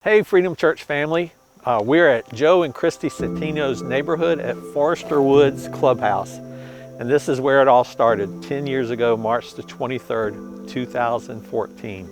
Hey Freedom Church family, we're at Joe and Christy Citino's neighborhood at Forester Woods Clubhouse. And this is where it all started 10 years ago, March the 23rd, 2014.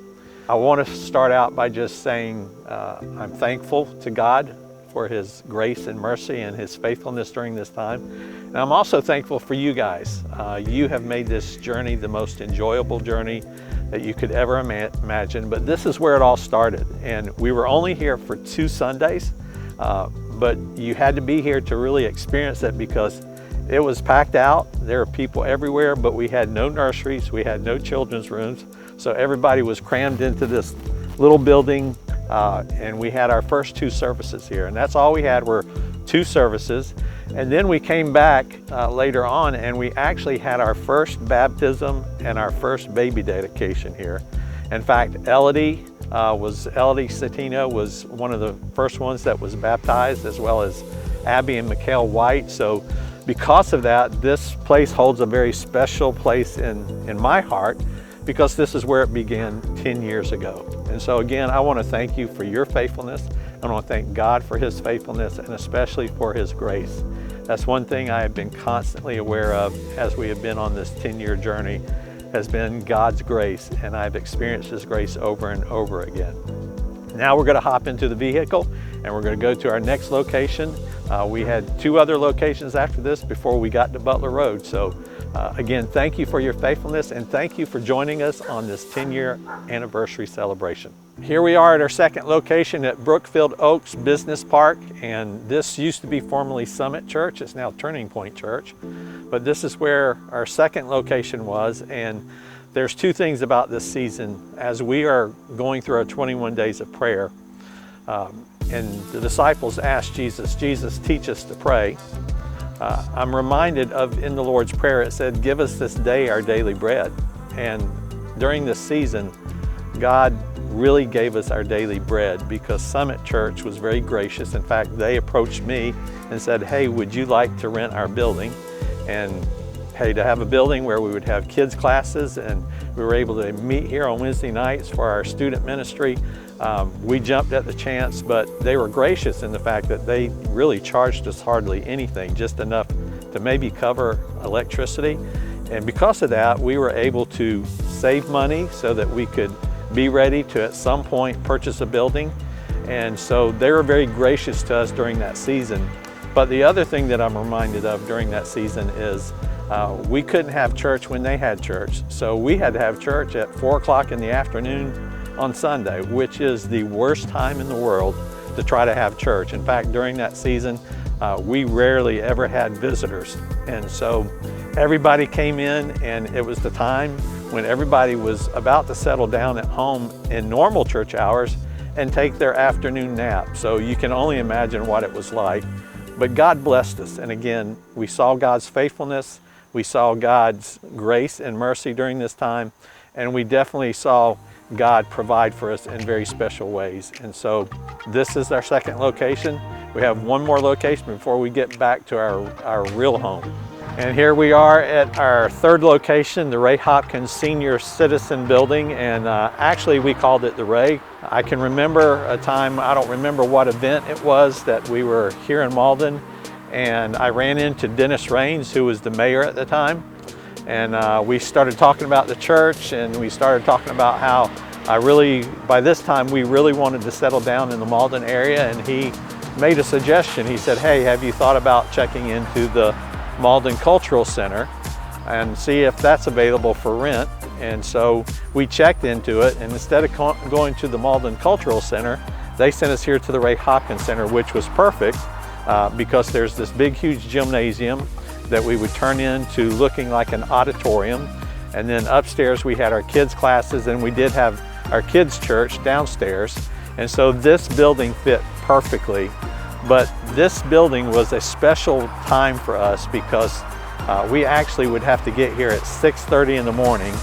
I want to start out by just saying I'm thankful to God for His grace and mercy and His faithfulness during this time. And I'm also thankful for you guys. You have made this journey the most enjoyable journey that you could ever imagine, but this is where it all started. And we were only here for 2 Sundays, but you had to be here to really experience it because it was packed out. There were people everywhere, but we had no nurseries, we had no children's rooms, so everybody was crammed into this little building, and we had our first 2 services here, and that's all we had were 2 services. And then we came back later on and we actually had our first baptism and our first baby dedication here. In fact, Elodie Citino was one of the first ones that was baptized, as well as Abby and Mikhail White. So because of that, this place holds a very special place in my heart, because this is where it began 10 years ago. And so again, I want to thank you for your faithfulness. I want to thank God for His faithfulness and especially for His grace. That's one thing I have been constantly aware of as we have been on this 10-year journey, has been God's grace, and I've experienced His grace over and over again. Now we're going to hop into the vehicle and we're going to go to our next location. We had 2 other locations after this before we got to Butler Road. So again, thank you for your faithfulness and thank you for joining us on this 10-year anniversary celebration. Here we are at our second location at Brookfield Oaks Business Park, and this used to be formerly Summit Church. It's now Turning Point Church, but this is where our second location was. And there's 2 things about this season as we are going through our 21 days of prayer. And the disciples asked Jesus, teach us to pray. I'm reminded of in the Lord's Prayer, it said, give us this day our daily bread. And during this season, God really gave us our daily bread because Summit Church was very gracious. In fact, they approached me and said, hey, would you like to rent our building? And hey, to have a building where we would have kids classes and we were able to meet here on Wednesday nights for our student ministry. We jumped at the chance, but they were gracious in the fact that they really charged us hardly anything, just enough to maybe cover electricity. And because of that, we were able to save money so that we could be ready to at some point purchase a building. And so they were very gracious to us during that season. But the other thing that I'm reminded of during that season is we couldn't have church when they had church. So we had to have church at 4 o'clock in the afternoon on Sunday, which is the worst time in the world to try to have church. In fact, during that season, we rarely ever had visitors. And so everybody came in, and it was the time when everybody was about to settle down at home in normal church hours and take their afternoon nap. So you can only imagine what it was like. But God blessed us. And again, we saw God's faithfulness. We saw God's grace and mercy during this time. And we definitely saw God provide for us in very special ways. And so this is our second location. We have one more location before we get back to our real home. And here we are at our third location, the Ray Hopkins Senior Citizen Building, and actually we called it the Ray. I can remember a time, I don't remember what event it was, that we were here in Malden, and I ran into Dennis Raines, who was the mayor at the time, and we started talking about the church, and we started talking about how by this time we really wanted to settle down in the Malden area, and he made a suggestion. He said, hey, have you thought about checking into the Malden Cultural Center and see if that's available for rent? And so we checked into it, and instead of going to the Malden Cultural Center, they sent us here to the Ray Hopkins Center, which was perfect because there's this big huge gymnasium that we would turn into looking like an auditorium, and then upstairs we had our kids classes, and we did have our kids church downstairs. And so this building fit perfectly. But this building was a special time for us because we actually would have to get here at 6:30 in the morning,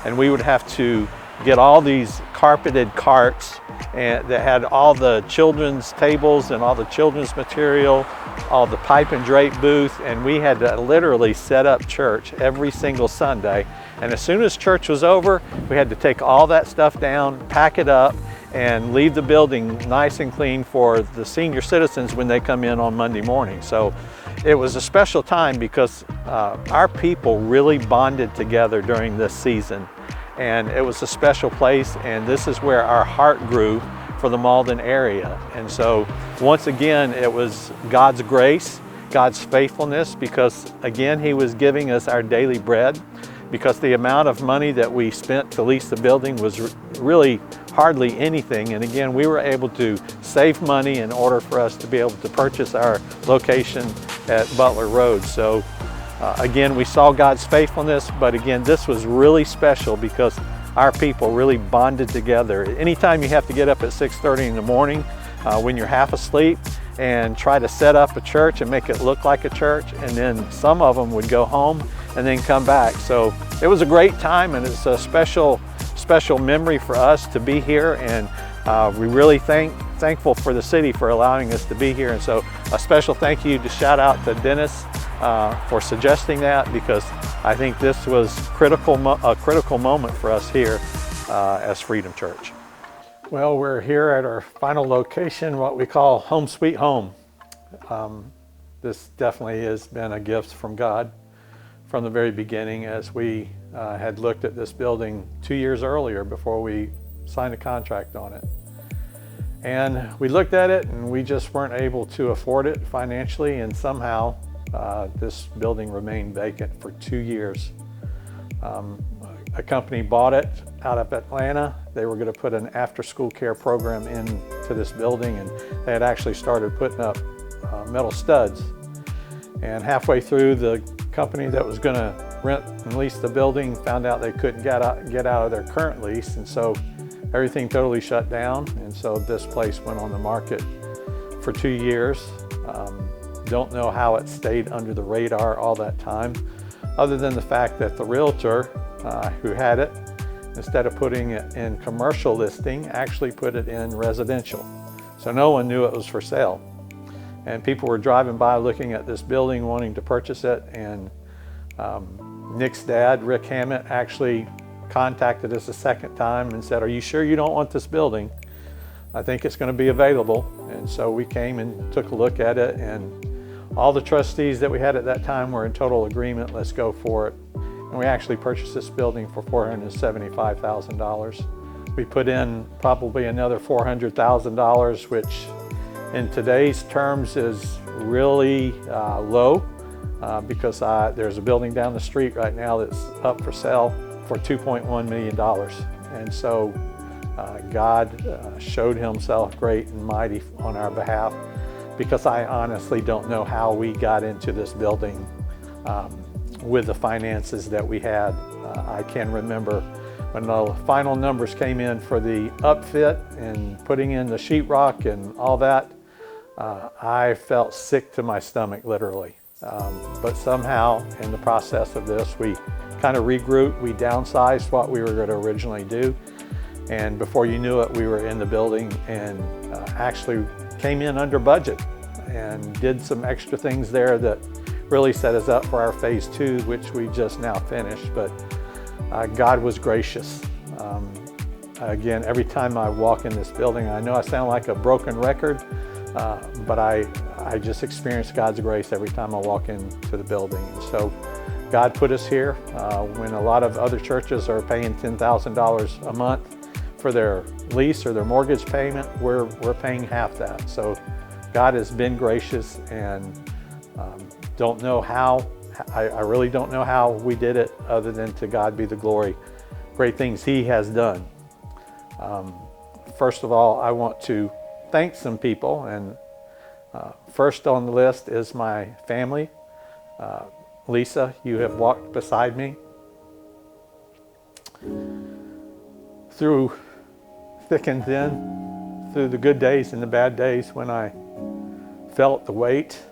and we would have to get all these carpeted carts that had all the children's tables and all the children's material, all the pipe and drape booth, and we had to literally set up church every single Sunday. And as soon as church was over, we had to take all that stuff down, pack it up, and leave the building nice and clean for the senior citizens when they come in on Monday morning. So it was a special time because our people really bonded together during this season, and it was a special place, and this is where our heart grew for the Malden area. And so once again, it was God's grace, God's faithfulness, because again, He was giving us our daily bread, because the amount of money that we spent to lease the building was really hardly anything. And again, we were able to save money in order for us to be able to purchase our location at Butler Road. So again, we saw God's faithfulness, but again, this was really special because our people really bonded together. Anytime you have to get up at 6:30 in the morning when you're half asleep and try to set up a church and make it look like a church, and then some of them would go home and then come back. So it was a great time, and it's a special memory for us to be here, and we really thankful for the city for allowing us to be here. And so a special thank you to shout out to Dennis for suggesting that, because I think this was a critical moment for us here as Freedom Church. Well, we're here at our final location, what we call Home Sweet Home. This definitely has been a gift from God from the very beginning, as we had looked at this building 2 years earlier before we signed a contract on it. And we looked at it and we just weren't able to afford it financially, and somehow this building remained vacant for 2 years. A company bought it out of Atlanta. They were going to put an after-school care program into this building, and they had actually started putting up metal studs. And halfway through, the company that was going to rent and lease the building found out they couldn't get out of their current lease, and so everything totally shut down. And so this place went on the market for 2 years. Don't know how it stayed under the radar all that time, other than the fact that the realtor who had it, instead of putting it in commercial listing, actually put it in residential. So no one knew it was for sale. And people were driving by looking at this building, wanting to purchase it. And Nick's dad, Rick Hammett, actually contacted us a second time and said, "Are you sure you don't want this building? I think it's going to be available." And so we came and took a look at it, and all the trustees that we had at that time were in total agreement. Let's go for it. And we actually purchased this building for $475,000. We put in probably another $400,000, which in today's terms is really low, because there's a building down the street right now that's up for sale for $2.1 million. And so God showed Himself great and mighty on our behalf, because I honestly don't know how we got into this building with the finances that we had. I can remember when the final numbers came in for the upfit and putting in the sheetrock and all that, I felt sick to my stomach, literally. But somehow in the process of this, we kind of regrouped, we downsized what we were going to originally do. And before you knew it, we were in the building and actually came in under budget and did some extra things there that really set us up for our phase 2, which we just now finished. But God was gracious. Again, every time I walk in this building, I know I sound like a broken record, but I just experience God's grace every time I walk into the building. And so God put us here when a lot of other churches are paying $10,000 a month for their lease or their mortgage payment. We're paying half that. So God has been gracious, and don't know how. I really don't know how we did it, other than to God be the glory. Great things He has done. First of all, I want to thank some people, and first on the list is my family. Lisa, you have walked beside me through thick and thin, through the good days and the bad days when I felt the weight.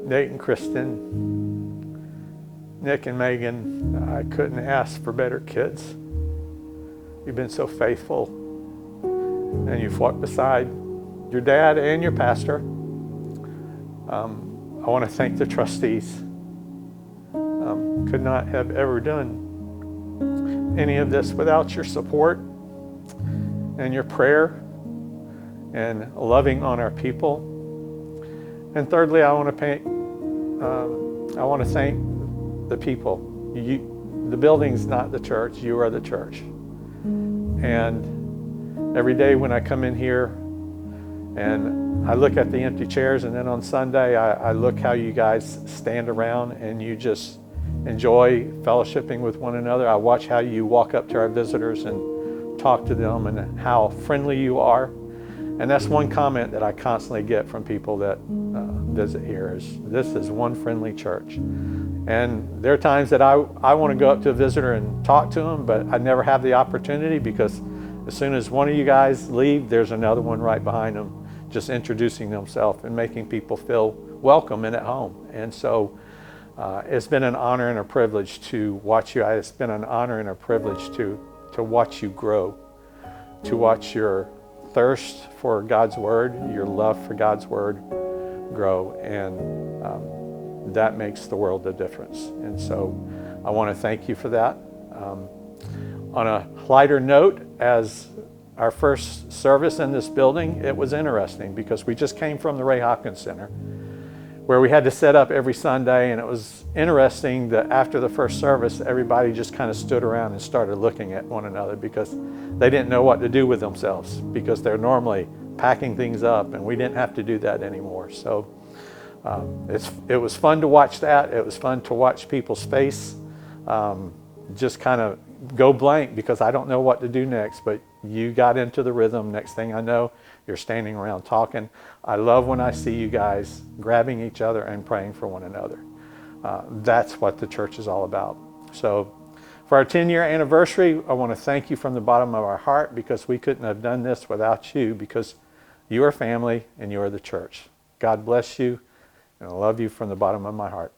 Nate and Kristen, Nick and Megan, I couldn't ask for better kids. You've been so faithful, and you've walked beside your dad and your pastor. I want to thank the trustees. Could not have ever done any of this without your support and your prayer and loving on our people. And thirdly, I want to thank the people. The building's not the church, you are the church. And every day when I come in here and I look at the empty chairs, and then on Sunday I look how you guys stand around and you just enjoy fellowshipping with one another. I watch how you walk up to our visitors and talk to them and how friendly you are. And that's one comment that I constantly get from people that visit here is, this is one friendly church. And there are times that I want to go up to a visitor and talk to them, but I never have the opportunity, because as soon as one of you guys leave, there's another one right behind them, just introducing themselves and making people feel welcome and at home. And so it's been an honor and a privilege to watch you. It's been an honor and a privilege to watch you grow, to watch your thirst for God's Word, your love for God's Word grow, and that makes the world a difference. And so I want to thank you for that. On a lighter note, as our first service in this building, it was interesting because we just came from the Ray Hopkins Center, where we had to set up every Sunday, and it was interesting that after the first service, everybody just kind of stood around and started looking at one another because they didn't know what to do with themselves, because they're normally packing things up, and we didn't have to do that anymore. So it was fun to watch that. It was fun to watch people's face just kind of go blank, because I don't know what to do next, but you got into the rhythm. Next thing I know, you're standing around talking. I love when I see you guys grabbing each other and praying for one another. That's what the church is all about. So for our 10-year anniversary, I want to thank you from the bottom of our heart, because we couldn't have done this without you, because you are family and you are the church. God bless you, and I love you from the bottom of my heart.